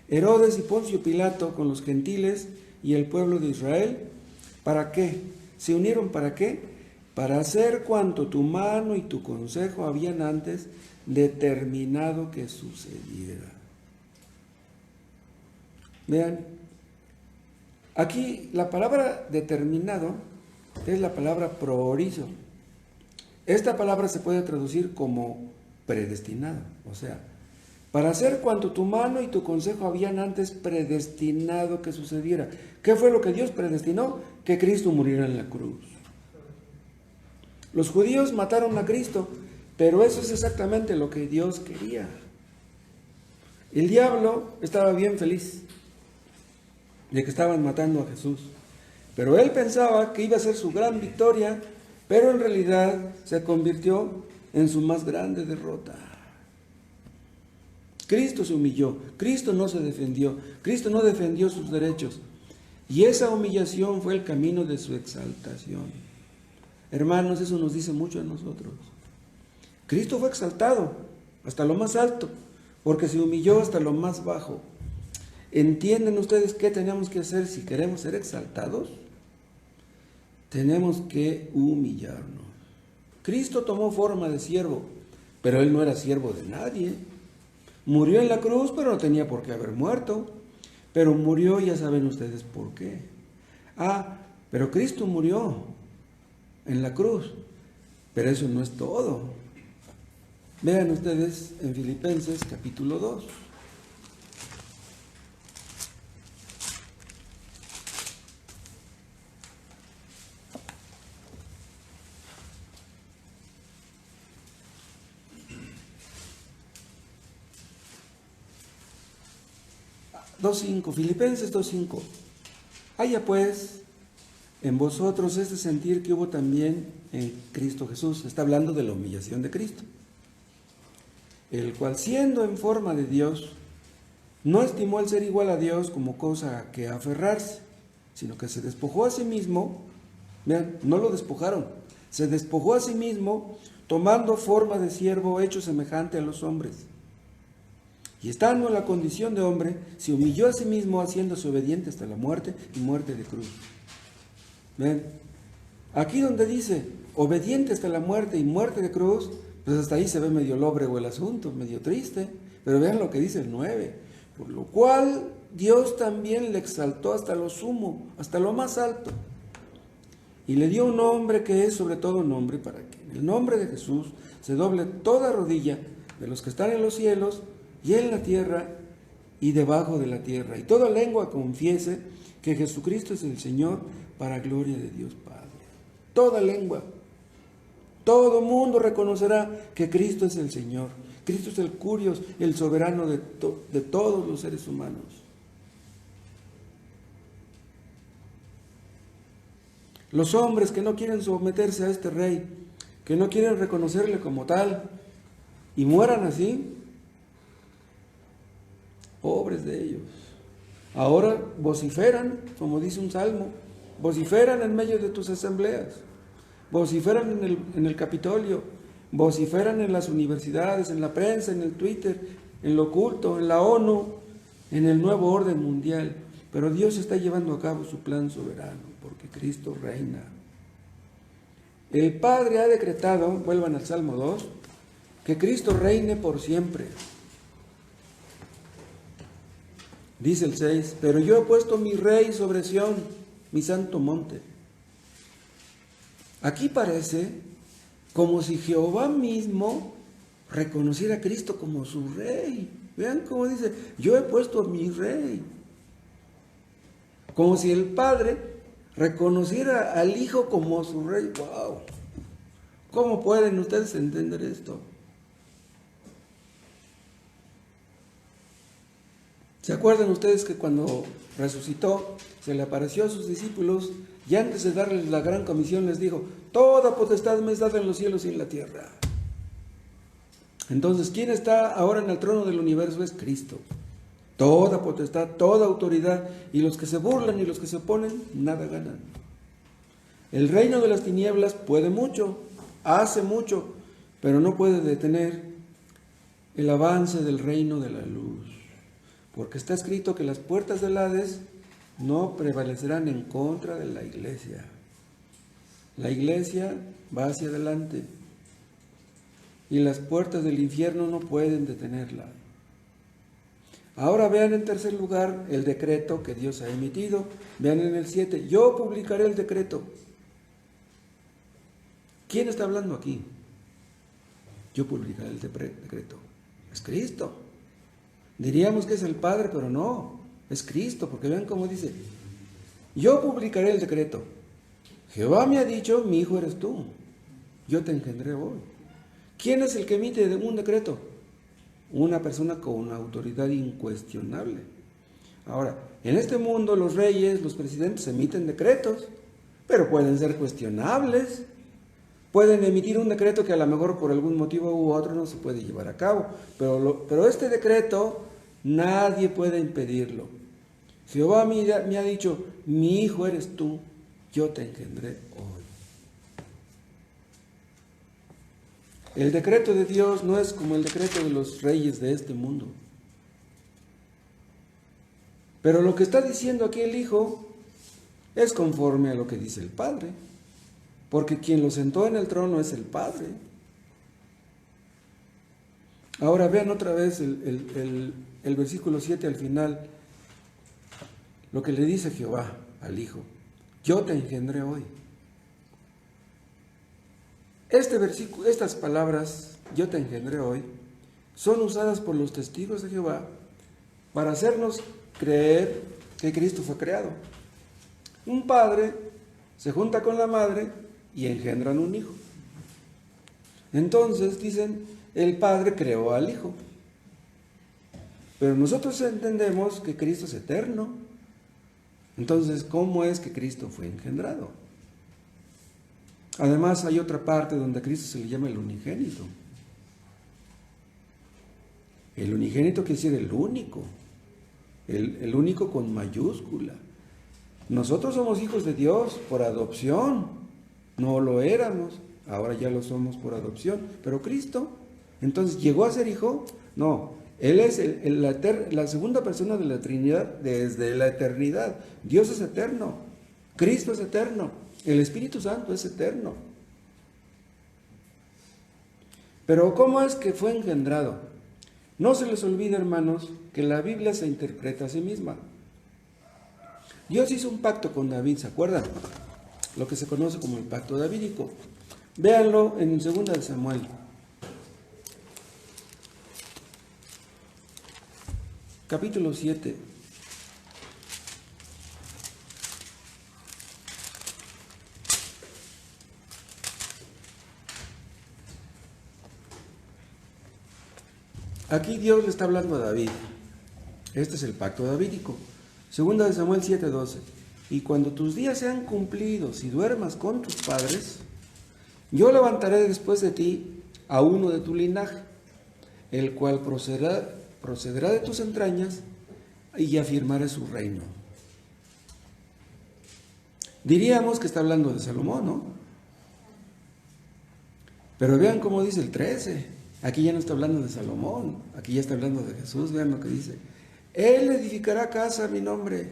Herodes y Poncio Pilato con los gentiles y el pueblo de Israel. ¿Para qué? ¿Se unieron para qué? Para hacer cuanto tu mano y tu consejo habían antes determinado que sucediera. Vean, aquí la palabra determinado es la palabra proorizo. Esta palabra se puede traducir como predestinado, o sea, para hacer cuanto tu mano y tu consejo habían antes predestinado que sucediera. ¿Qué fue lo que Dios predestinó? Que Cristo muriera en la cruz. Los judíos mataron a Cristo, pero eso es exactamente lo que Dios quería. El diablo estaba bien feliz de que estaban matando a Jesús, pero él pensaba que iba a ser su gran victoria, pero en realidad se convirtió en su más grande derrota. Cristo se humilló, Cristo no se defendió, Cristo no defendió sus derechos, y esa humillación fue el camino de su exaltación. Hermanos, eso nos dice mucho a nosotros. Cristo fue exaltado hasta lo más alto, porque se humilló hasta lo más bajo. ¿Entienden ustedes qué tenemos que hacer si queremos ser exaltados? Tenemos que humillarnos. Cristo tomó forma de siervo, pero Él no era siervo de nadie. Murió en la cruz, pero no tenía por qué haber muerto. Pero murió, ya saben ustedes por qué. Pero Cristo murió en la cruz, pero eso no es todo. Vean ustedes en Filipenses capítulo 2. Filipenses 2:5. Haya pues en vosotros este sentir que hubo también en Cristo Jesús. Está hablando de la humillación de Cristo, el cual siendo en forma de Dios, no estimó el ser igual a Dios como cosa que aferrarse, sino que se despojó a sí mismo. Vean, no lo despojaron, se despojó a sí mismo, tomando forma de siervo, hecho semejante a los hombres. Y estando en la condición de hombre, se humilló a sí mismo, haciéndose obediente hasta la muerte y muerte de cruz. ¿Ven? Aquí donde dice obediente hasta la muerte y muerte de cruz, pues hasta ahí se ve medio lóbrego el asunto, medio triste. Pero vean lo que dice el 9. Por lo cual Dios también le exaltó hasta lo sumo, hasta lo más alto. Y le dio un nombre que es sobre todo nombre, para que en el nombre de Jesús se doble toda rodilla de los que están en los cielos y en la tierra y debajo de la tierra, y toda lengua confiese que Jesucristo es el Señor, para gloria de Dios Padre. Toda lengua, todo mundo reconocerá que Cristo es el Señor. Cristo es el Curios, el soberano de todos los seres humanos. Los hombres que no quieren someterse a este rey, que no quieren reconocerle como tal, y mueran así, pobres de ellos. Ahora vociferan, como dice un salmo, vociferan en medio de tus asambleas, vociferan en el Capitolio, vociferan en las universidades, en la prensa, en el Twitter, en lo oculto, en la ONU, en el nuevo orden mundial. Pero Dios está llevando a cabo su plan soberano, porque Cristo reina. El Padre ha decretado, vuelvan al Salmo 2, que Cristo reine por siempre. Dice el 6, pero yo he puesto mi rey sobre Sión, mi santo monte. Aquí parece como si Jehová mismo reconociera a Cristo como su rey. Vean cómo dice, yo he puesto a mi rey. Como si el Padre reconociera al Hijo como su rey. ¡Wow! ¿Cómo pueden ustedes entender esto? ¿Se acuerdan ustedes que cuando resucitó, se le apareció a sus discípulos y antes de darles la gran comisión les dijo, toda potestad me es dada en los cielos y en la tierra? Entonces, ¿quién está ahora en el trono del universo? Es Cristo. Toda potestad, toda autoridad, y los que se burlan y los que se oponen, nada ganan. El reino de las tinieblas puede mucho, hace mucho, pero no puede detener el avance del reino de la luz. Porque está escrito que las puertas del Hades no prevalecerán en contra de la iglesia. La iglesia va hacia adelante y las puertas del infierno no pueden detenerla. Ahora vean en tercer lugar el decreto que Dios ha emitido. Vean en el 7, yo publicaré el decreto. ¿Quién está hablando aquí? Yo publicaré el decreto. Es Cristo. Diríamos que es el Padre, pero no, es Cristo, porque vean cómo dice, yo publicaré el decreto. Jehová me ha dicho, mi hijo eres tú, yo te engendré hoy. ¿Quién es el que emite un decreto? Una persona con una autoridad incuestionable. Ahora, en este mundo los reyes, los presidentes emiten decretos, pero pueden ser cuestionables. Pueden emitir un decreto que a lo mejor por algún motivo u otro no se puede llevar a cabo, pero este decreto nadie puede impedirlo. Jehová me ha dicho, mi hijo eres tú, yo te engendré hoy. El decreto de Dios no es como el decreto de los reyes de este mundo. Pero lo que está diciendo aquí el Hijo es conforme a lo que dice el Padre. Porque quien lo sentó en el trono es el Padre. Ahora vean otra vez el versículo 7 al final, lo que le dice Jehová al Hijo. Yo te engendré hoy. Este versículo, estas palabras, yo te engendré hoy, son usadas por los testigos de Jehová para hacernos creer que Cristo fue creado. Un padre se junta con la madre y engendran un hijo. Entonces dicen, el Padre creó al Hijo. Pero nosotros entendemos que Cristo es eterno. Entonces, ¿cómo es que Cristo fue engendrado? Además, hay otra parte donde a Cristo se le llama el unigénito. El unigénito quiere decir el único. El único con mayúscula. Nosotros somos hijos de Dios por adopción. No lo éramos, ahora ya lo somos por adopción. Pero Cristo, entonces, ¿llegó a ser hijo? No, Él es la segunda persona de la Trinidad desde la eternidad. Dios es eterno, Cristo es eterno, el Espíritu Santo es eterno. Pero ¿cómo es que fue engendrado? No se les olvide, hermanos, que la Biblia se interpreta a sí misma. Dios hizo un pacto con David, ¿se acuerdan? Lo que se conoce como el pacto davídico. Véanlo en 2 de Samuel. Capítulo 7. Aquí Dios le está hablando a David. Este es el pacto davídico. 2 de Samuel 7:12. y cuando tus días sean cumplidos y duermas con tus padres, yo levantaré después de ti a uno de tu linaje, el cual procederá de tus entrañas y afirmaré su reino. Diríamos que está hablando de Salomón, ¿no? Pero vean cómo dice el 13. Aquí ya no está hablando de Salomón, aquí ya está hablando de Jesús. Vean lo que dice. Él edificará casa a mi nombre,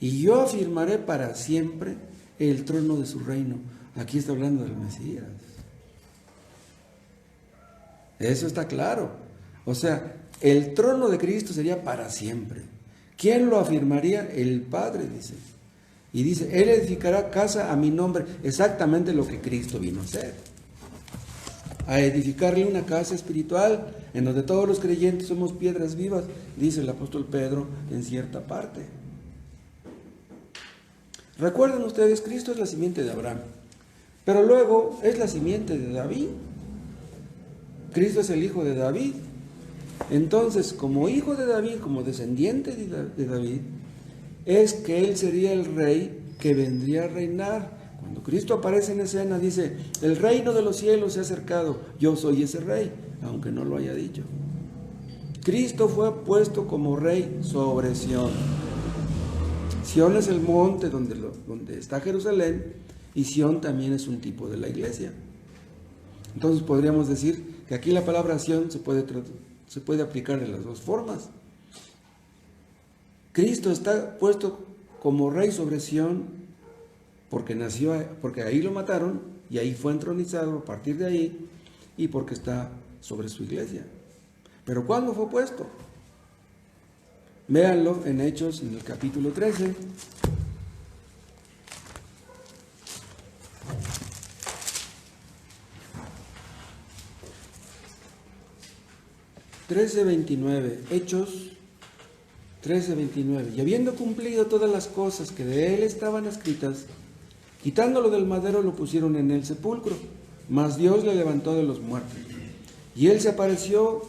y yo afirmaré para siempre el trono de su reino. Aquí está hablando del Mesías. Eso está claro. O sea, el trono de Cristo sería para siempre. ¿Quién lo afirmaría? El Padre, dice. Y dice, Él edificará casa a mi nombre. Exactamente lo que Cristo vino a hacer. A edificarle una casa espiritual en donde todos los creyentes somos piedras vivas, dice el apóstol Pedro en cierta parte. Recuerden ustedes, Cristo es la simiente de Abraham, pero luego es la simiente de David. Cristo es el hijo de David. Entonces, como hijo de David, como descendiente de David, es que Él sería el rey que vendría a reinar. Cuando Cristo aparece en escena, dice, el reino de los cielos se ha acercado, yo soy ese rey, aunque no lo haya dicho. Cristo fue puesto como rey sobre Sión. Sión es el monte donde está Jerusalén, y Sión también es un tipo de la iglesia. Entonces podríamos decir que aquí la palabra Sión se puede aplicar de las dos formas. Cristo está puesto como rey sobre Sión porque ahí lo mataron y ahí fue entronizado a partir de ahí, y porque está sobre su iglesia. Pero ¿cuándo fue puesto? Véanlo en Hechos, en el capítulo 13. Hechos 13:29. Y habiendo cumplido todas las cosas que de él estaban escritas, quitándolo del madero lo pusieron en el sepulcro, mas Dios le levantó de los muertos. Y él se apareció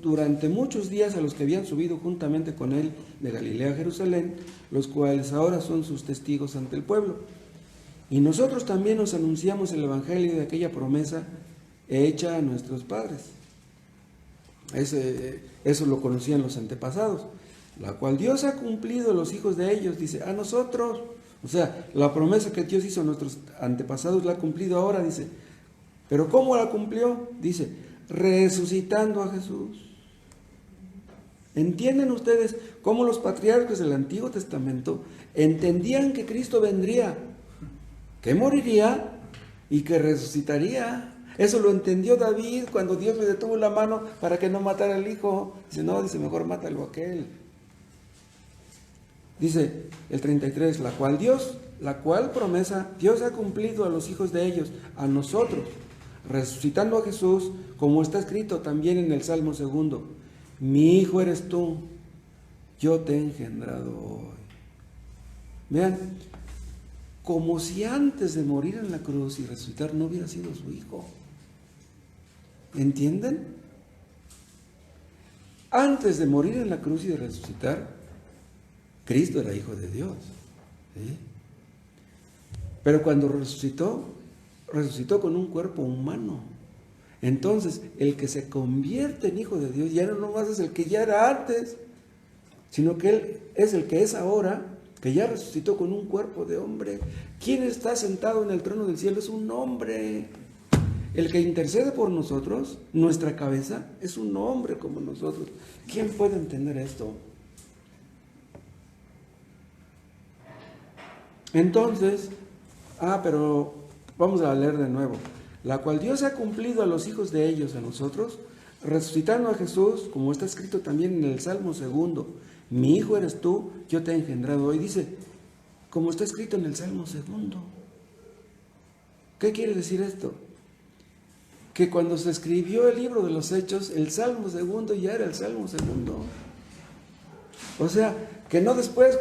durante muchos días a los que habían subido juntamente con él de Galilea a Jerusalén, los cuales ahora son sus testigos ante el pueblo. Y nosotros también os anunciamos el evangelio de aquella promesa hecha a nuestros padres. Eso lo conocían los antepasados, la cual Dios ha cumplido a los hijos de ellos, dice, a nosotros. O sea, la promesa que Dios hizo a nuestros antepasados la ha cumplido ahora, dice. ¿Pero cómo la cumplió? Dice, resucitando a Jesús. ¿Entienden ustedes cómo los patriarcas del Antiguo Testamento entendían que Cristo vendría, que moriría y que resucitaría? Eso lo entendió David cuando Dios le detuvo la mano para que no matara al hijo. Dice, no, dice, mejor mátalo a aquel. Dice el 33, la cual promesa Dios ha cumplido a los hijos de ellos, a nosotros, resucitando a Jesús, como está escrito también en el Salmo 2. Mi hijo eres tú, yo te he engendrado hoy. Vean, como si antes de morir en la cruz y resucitar no hubiera sido su hijo. ¿Entienden? Antes de morir en la cruz y de resucitar, Cristo era hijo de Dios. ¿Sí? Pero cuando resucitó con un cuerpo humano. Entonces, el que se convierte en hijo de Dios ya no nomás es el que ya era antes, sino que Él es el que es ahora, que ya resucitó con un cuerpo de hombre. ¿Quién está sentado en el trono del cielo? Es un hombre. El que intercede por nosotros, nuestra cabeza, es un hombre como nosotros. ¿Quién puede entender esto? Entonces, pero vamos a leer de nuevo. La cual Dios ha cumplido a los hijos de ellos, a nosotros, resucitando a Jesús, como está escrito también en el Salmo 2. Mi hijo eres tú, yo te he engendrado hoy. Dice, como está escrito en el Salmo 2. ¿Qué quiere decir esto? Que cuando se escribió el libro de los Hechos, el Salmo 2 ya era el Salmo 2. O sea, que no después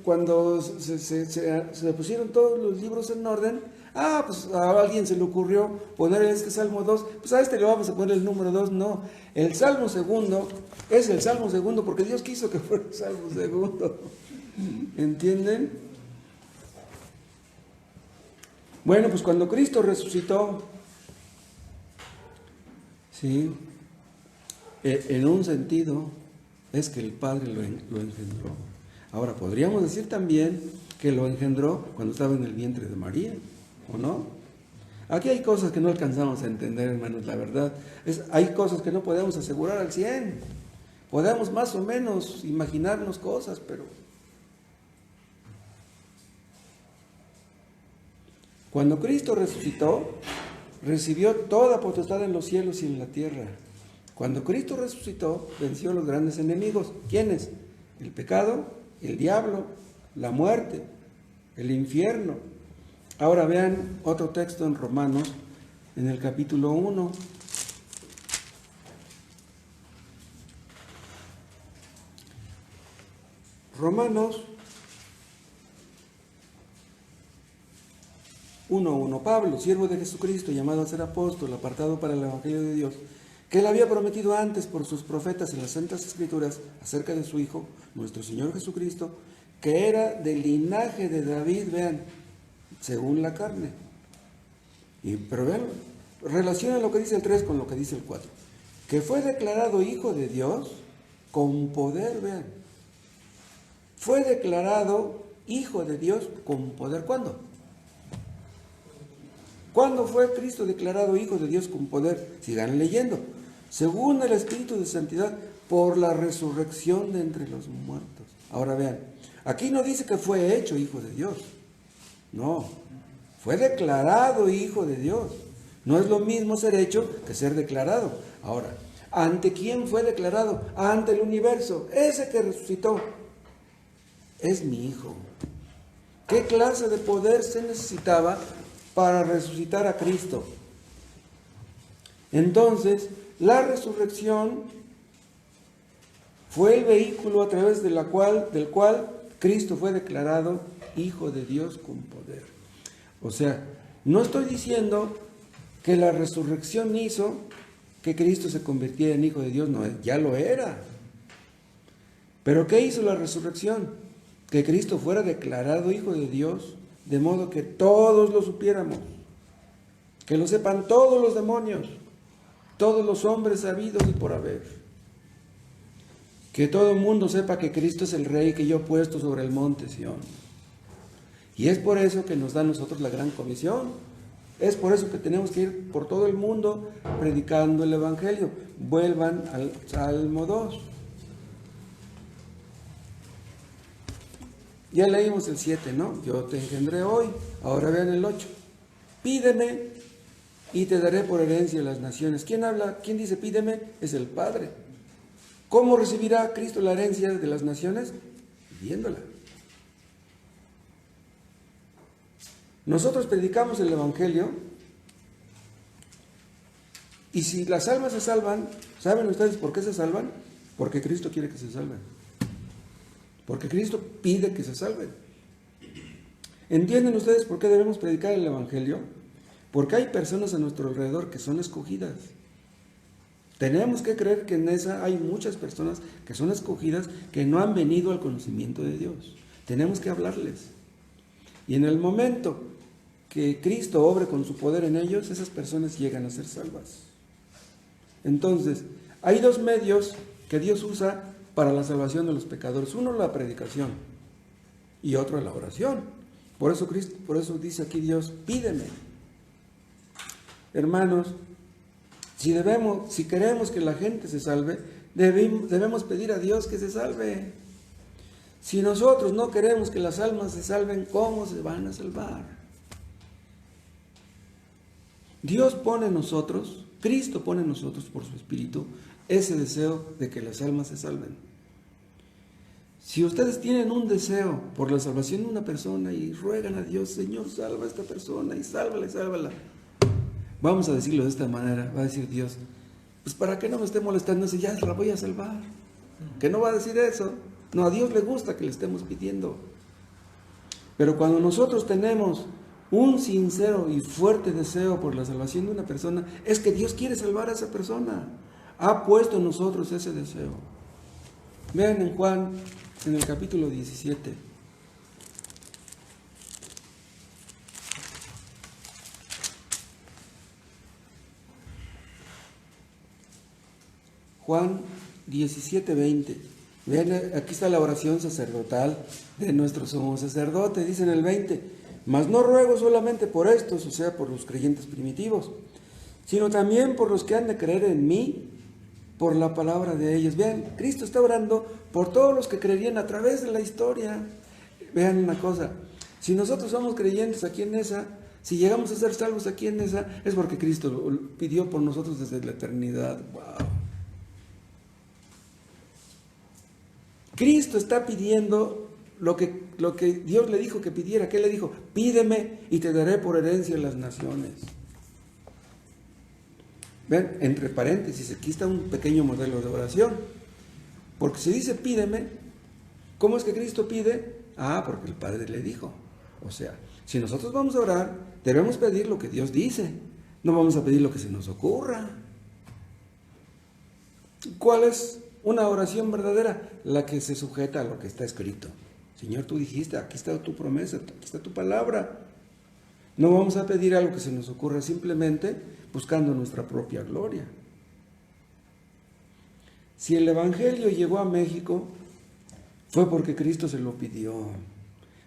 cuando se pusieron todos los libros en orden, pues a alguien se le ocurrió poner este Salmo 2, pues a este le vamos a poner el número 2. No, el Salmo 2 es el Salmo 2 porque Dios quiso que fuera el Salmo 2. ¿Entienden? Bueno, pues cuando Cristo resucitó, sí, en un sentido es que el Padre lo engendró. Ahora, podríamos decir también que lo engendró cuando estaba en el vientre de María, ¿o no? Aquí hay cosas que no alcanzamos a entender, hermanos, la verdad. Hay cosas que no podemos asegurar al 100. Podemos más o menos imaginarnos cosas, pero cuando Cristo resucitó, recibió toda potestad en los cielos y en la tierra. Cuando Cristo resucitó, venció a los grandes enemigos. ¿Quiénes? El pecado, el diablo, la muerte, el infierno. Ahora vean otro texto en Romanos, en el capítulo 1. Romanos 1:1. Pablo, siervo de Jesucristo, llamado a ser apóstol, apartado para el Evangelio de Dios, que él había prometido antes por sus profetas en las Santas Escrituras acerca de su Hijo, nuestro Señor Jesucristo, que era del linaje de David, vean, según la carne. Pero vean, relaciona lo que dice el 3 con lo que dice el 4. Que fue declarado Hijo de Dios con poder, vean. Fue declarado Hijo de Dios con poder. ¿Cuándo? ¿Cuándo fue Cristo declarado Hijo de Dios con poder? Sigan leyendo. Según el Espíritu de Santidad, por la resurrección de entre los muertos. Ahora vean, aquí no dice que fue hecho Hijo de Dios. No, fue declarado Hijo de Dios. No es lo mismo ser hecho que ser declarado. Ahora, ¿ante quién fue declarado? Ante el universo. Ese que resucitó es mi Hijo. ¿Qué clase de poder se necesitaba para resucitar a Cristo? Entonces, la resurrección fue el vehículo a través del cual Cristo fue declarado Hijo de Dios con poder. O sea, no estoy diciendo que la resurrección hizo que Cristo se convirtiera en Hijo de Dios, no, ya lo era. Pero ¿qué hizo la resurrección? Que Cristo fuera declarado Hijo de Dios, de modo que todos lo supiéramos, que lo sepan todos los demonios, todos los hombres habidos y por haber, que todo el mundo sepa que Cristo es el Rey que yo he puesto sobre el monte Sión. Y es por eso que nos da a nosotros la gran comisión. Es por eso que tenemos que ir por todo el mundo predicando el Evangelio. Vuelvan al Salmo 2. Ya leímos el 7, ¿no? Yo te engendré hoy. Ahora vean el 8. Pídeme y te daré por herencia las naciones. ¿Quién habla? ¿Quién dice pídeme? Es el Padre. ¿Cómo recibirá Cristo la herencia de las naciones? Pidiéndola. Nosotros predicamos el Evangelio y si las almas se salvan, ¿saben ustedes por qué se salvan? Porque Cristo quiere que se salven. Porque Cristo pide que se salven. ¿Entienden ustedes por qué debemos predicar el Evangelio? Porque hay personas a nuestro alrededor que son escogidas. Tenemos que creer que en esa hay muchas personas que son escogidas que no han venido al conocimiento de Dios. Tenemos que hablarles. Y en el momento que Cristo obre con su poder en ellos, esas personas llegan a ser salvas. Entonces, hay dos medios que Dios usa para la salvación de los pecadores. Uno, la predicación, y otro, la oración. Por eso dice aquí Dios, pídeme. Hermanos, si queremos que la gente se salve, debemos pedir a Dios que se salve. Si nosotros no queremos que las almas se salven, ¿cómo se van a salvar? Dios pone en nosotros, Cristo pone en nosotros por su Espíritu, ese deseo de que las almas se salven. Si ustedes tienen un deseo por la salvación de una persona y ruegan a Dios, Señor, salva a esta persona y sálvala. Vamos a decirlo de esta manera, va a decir Dios, pues para que no me esté molestando, ya la voy a salvar. Que no va a decir eso. No, a Dios le gusta que le estemos pidiendo. Pero cuando nosotros tenemos un sincero y fuerte deseo por la salvación de una persona, es que Dios quiere salvar a esa persona. Ha puesto en nosotros ese deseo. Vean en Juan, en el capítulo 17. Juan 17:20. Vean, aquí está la oración sacerdotal de nuestro sumo sacerdote, dice en el 20: mas no ruego solamente por estos, o sea, por los creyentes primitivos, sino también por los que han de creer en mí, por la palabra de ellos. Vean, Cristo está orando por todos los que creerían a través de la historia. Vean una cosa, si nosotros somos creyentes aquí en Neza, si llegamos a ser salvos aquí en Neza, es porque Cristo lo pidió por nosotros desde la eternidad. ¡Wow! Cristo está pidiendo lo que Dios le dijo que pidiera. ¿Qué le dijo? Pídeme y te daré por herencia las naciones. Ven, entre paréntesis, aquí está un pequeño modelo de oración. Porque si dice pídeme, ¿cómo es que Cristo pide? Porque el Padre le dijo. O sea, si nosotros vamos a orar, debemos pedir lo que Dios dice. No vamos a pedir lo que se nos ocurra. ¿Cuál es una oración verdadera? La que se sujeta a lo que está escrito. Señor, tú dijiste, aquí está tu promesa, aquí está tu palabra. No vamos a pedir algo que se nos ocurra simplemente buscando nuestra propia gloria. Si el Evangelio llegó a México, fue porque Cristo se lo pidió.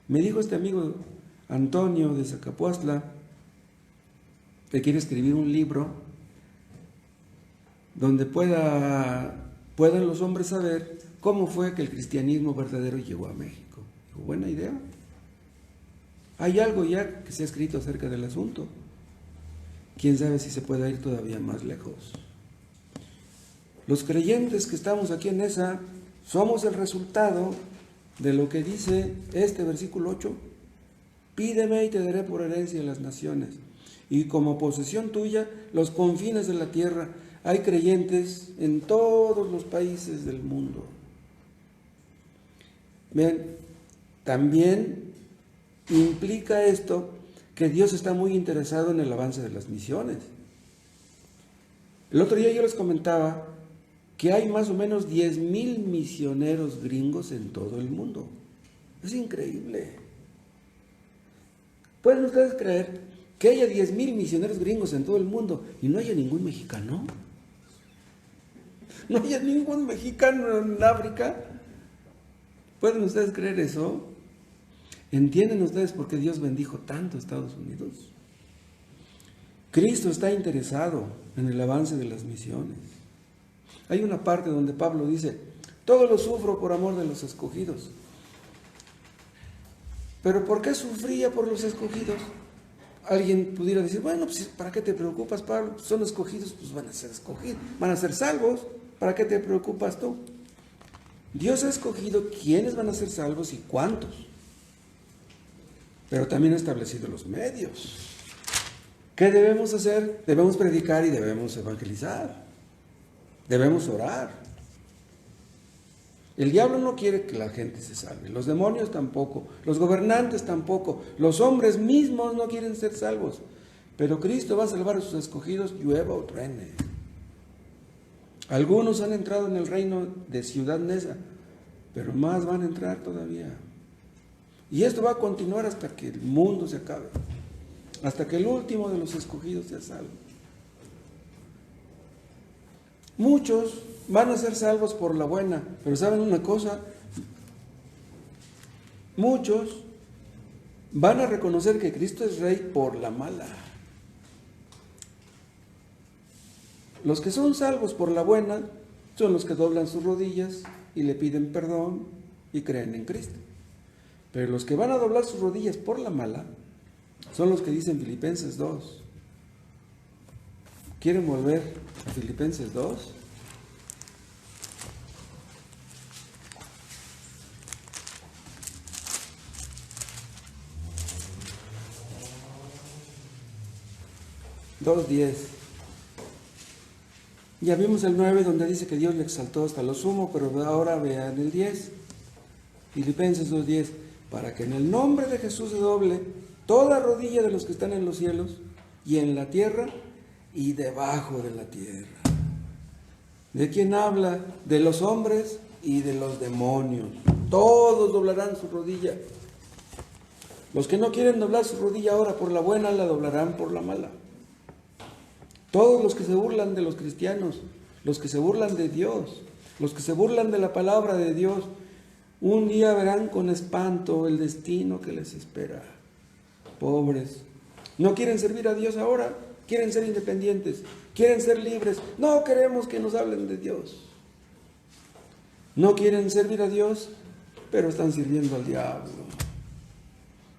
Me dijo este amigo Antonio de Zacapuastla que quiere escribir un libro donde puedan los hombres saber cómo fue que el cristianismo verdadero llegó a México. Digo, buena idea. Hay algo ya que se ha escrito acerca del asunto. Quién sabe si se puede ir todavía más lejos. Los creyentes que estamos aquí en esa somos el resultado de lo que dice este versículo 8. Pídeme y te daré por herencia las naciones, y como posesión tuya los confines de la tierra. Hay creyentes en todos los países del mundo. Bien, también implica esto que Dios está muy interesado en el avance de las misiones. El otro día yo les comentaba que hay más o menos 10,000 misioneros gringos en todo el mundo. Es increíble. ¿Pueden ustedes creer que haya 10,000 misioneros gringos en todo el mundo y no haya ningún mexicano? ¿No haya ningún mexicano en África? ¿Pueden ustedes creer eso? ¿Entienden ustedes por qué Dios bendijo tanto a Estados Unidos? Cristo está interesado en el avance de las misiones. Hay una parte donde Pablo dice: todo lo sufro por amor de los escogidos. ¿Pero por qué sufría por los escogidos? Alguien pudiera decir: bueno, pues ¿para qué te preocupas, Pablo? Son escogidos, pues van a ser escogidos, van a ser salvos. ¿Para qué te preocupas tú? Dios ha escogido quiénes van a ser salvos y cuántos. Pero también ha establecido los medios. ¿Qué debemos hacer? Debemos predicar y debemos evangelizar. Debemos orar. El diablo no quiere que la gente se salve. Los demonios tampoco. Los gobernantes tampoco. Los hombres mismos no quieren ser salvos. Pero Cristo va a salvar a sus escogidos, llueva o truene. Algunos han entrado en el reino de Ciudad Neza, pero más van a entrar todavía. Y esto va a continuar hasta que el mundo se acabe, hasta que el último de los escogidos sea salvo. Muchos van a ser salvos por la buena, pero ¿saben una cosa? Muchos van a reconocer que Cristo es Rey por la mala. Los que son salvos por la buena son los que doblan sus rodillas y le piden perdón y creen en Cristo. Pero los que van a doblar sus rodillas por la mala son los que dicen Filipenses 2. ¿Quieren volver a Filipenses 2? (2:10). Ya vimos el 9 donde dice que Dios le exaltó hasta lo sumo, pero ahora vean el 10. Filipenses 2:10. Para que en el nombre de Jesús se doble toda rodilla de los que están en los cielos y en la tierra y debajo de la tierra. ¿De quién habla? De los hombres y de los demonios. Todos doblarán su rodilla. Los que no quieren doblar su rodilla ahora por la buena, la doblarán por la mala. Todos los que se burlan de los cristianos, los que se burlan de Dios, los que se burlan de la palabra de Dios, un día verán con espanto el destino que les espera. Pobres, no quieren servir a Dios ahora, quieren ser independientes, quieren ser libres. No queremos que nos hablen de Dios. No quieren servir a Dios, pero están sirviendo al diablo.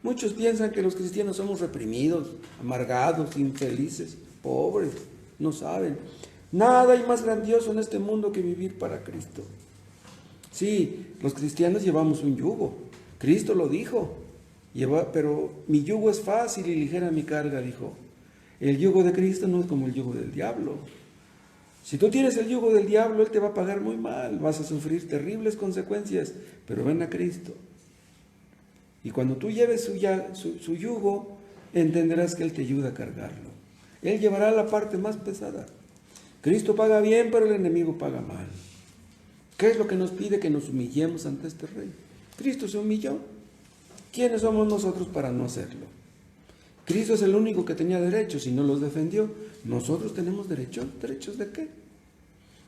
Muchos piensan que los cristianos somos reprimidos, amargados, infelices, pobres. No saben. Nada hay más grandioso en este mundo que vivir para Cristo. Sí, los cristianos llevamos un yugo. Cristo lo dijo. Pero mi yugo es fácil y ligera mi carga, dijo. El yugo de Cristo no es como el yugo del diablo. Si tú tienes el yugo del diablo, Él te va a pagar muy mal. Vas a sufrir terribles consecuencias, pero ven a Cristo. Y cuando tú lleves su yugo, entenderás que Él te ayuda a cargarlo. Él llevará la parte más pesada. Cristo paga bien, pero el enemigo paga mal. ¿Qué es lo que nos pide? Que nos humillemos ante este Rey. Cristo se humilló. ¿Quiénes somos nosotros para no hacerlo? Cristo es el único que tenía derechos y no los defendió. ¿Nosotros tenemos derechos? ¿Derechos de qué?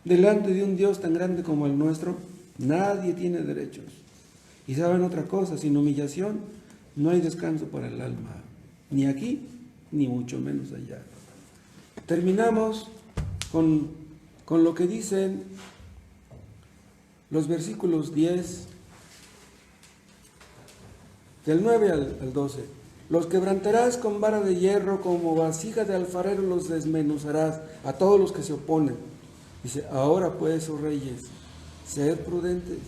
Delante de un Dios tan grande como el nuestro, nadie tiene derechos. Y saben otra cosa, sin humillación no hay descanso para el alma, ni aquí, ni mucho menos allá. Terminamos con lo que dicen los versículos 10, del 9 al 12. Los quebrantarás con vara de hierro, como vasija de alfarero los desmenuzarás a todos los que se oponen. Dice, ahora pues, oh reyes, sed prudentes,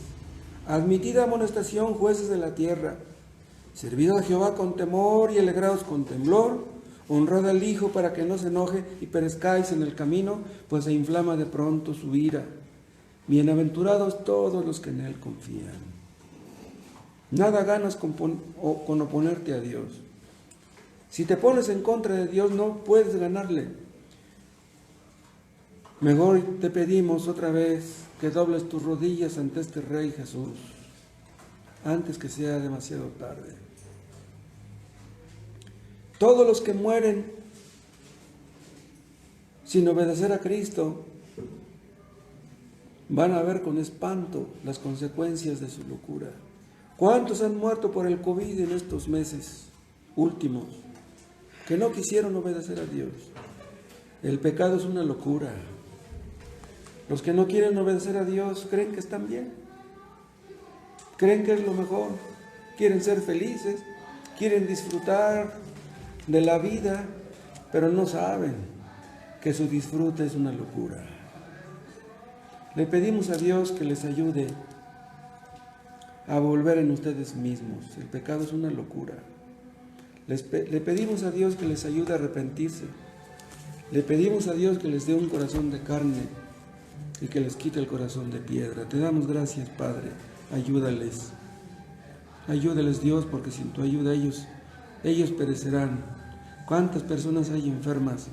admitid amonestación, jueces de la tierra, servid a Jehová con temor y alegraos con temblor, honrad al Hijo para que no se enoje y perezcáis en el camino, pues se inflama de pronto su ira. Bienaventurados todos los que en Él confían. Nada ganas con oponerte a Dios. Si te pones en contra de Dios, no puedes ganarle. Mejor te pedimos otra vez que dobles tus rodillas ante este Rey Jesús, antes que sea demasiado tarde. Todos los que mueren sin obedecer a Cristo van a ver con espanto las consecuencias de su locura. ¿Cuántos han muerto por el COVID en estos meses últimos que no quisieron obedecer a Dios? El pecado es una locura. Los que no quieren obedecer a Dios creen que están bien, creen que es lo mejor, quieren ser felices, quieren disfrutar de la vida, pero no saben que su disfrute es una locura. Le pedimos a Dios que les ayude a volver en ustedes mismos. El pecado es una locura. Le pedimos a Dios que les ayude a arrepentirse. Le pedimos a Dios que les dé un corazón de carne y que les quite el corazón de piedra. Te damos gracias, Padre. Ayúdales. Ayúdales, Dios, porque sin tu ayuda ellos perecerán. ¿Cuántas personas hay enfermas?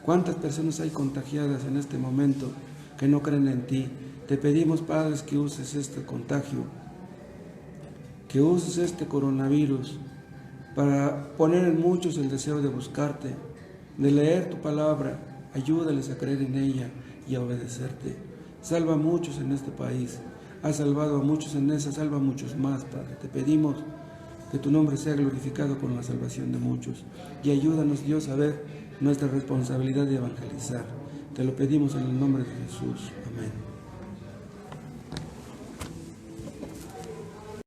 ¿Cuántas personas hay contagiadas en este momento que no creen en ti? Te pedimos, Padre, que uses este contagio, que uses este coronavirus para poner en muchos el deseo de buscarte, de leer tu palabra. Ayúdales a creer en ella y a obedecerte. Salva a muchos en este país. Has salvado a muchos en esa, salva a muchos más, Padre. Te pedimos que tu nombre sea glorificado con la salvación de muchos. Y ayúdanos, Dios, a ver nuestra responsabilidad de evangelizar. Te lo pedimos en el nombre de Jesús. Amén.